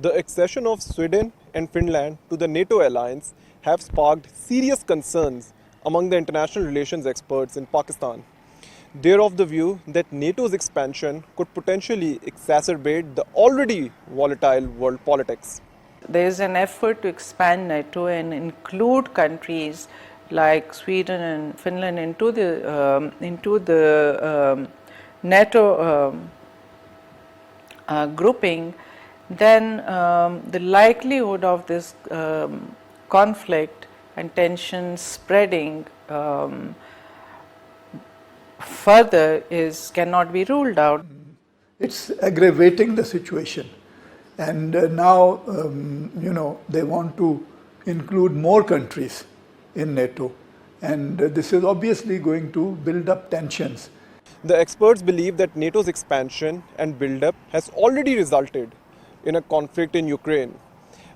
The accession of Sweden and Finland to the NATO alliance have sparked serious concerns among the international relations experts in Pakistan. They are of the view that NATO's expansion could potentially exacerbate the already volatile world politics. There is an effort to expand NATO and include countries like Sweden and Finland into the NATO grouping. Then the likelihood of this conflict and tension spreading further cannot be ruled out. It's aggravating the situation, and now they want to include more countries in NATO, and this is obviously going to build up tensions. The experts believe that NATO's expansion and build-up has already resulted in a conflict in Ukraine.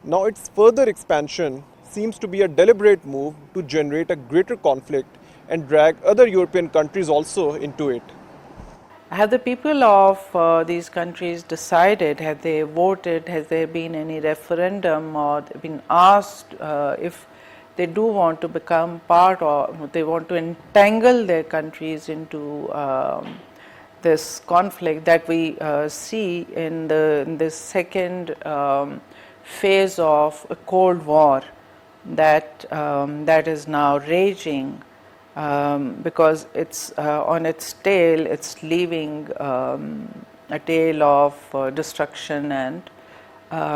Now its further expansion seems to be a deliberate move to generate a greater conflict and drag other European countries also into it. Have the people of these countries decided, have they voted, has there been any referendum or been asked if they do want to become part or they want to entangle their countries into this conflict that we see in the second phase of a Cold War that is now raging, because it's on its tail, it's leaving a tale of destruction and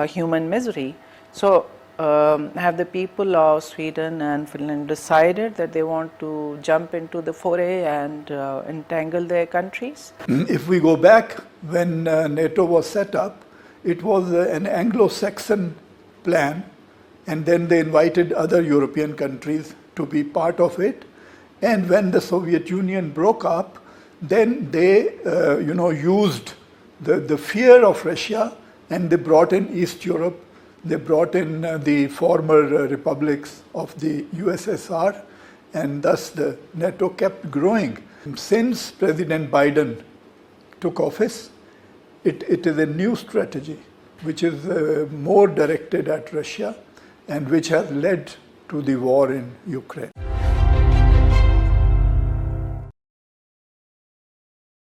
human misery. So have the people of Sweden and Finland decided that they want to jump into the foray and entangle their countries? If we go back, when NATO was set up, it was an Anglo-Saxon plan, and then they invited other European countries to be part of it. And when the Soviet Union broke up, then they used the fear of Russia, and they brought in East Europe. They brought in the former republics of the USSR, and thus the NATO kept growing. Since President Biden took office, it is a new strategy which is more directed at Russia and which has led to the war in Ukraine.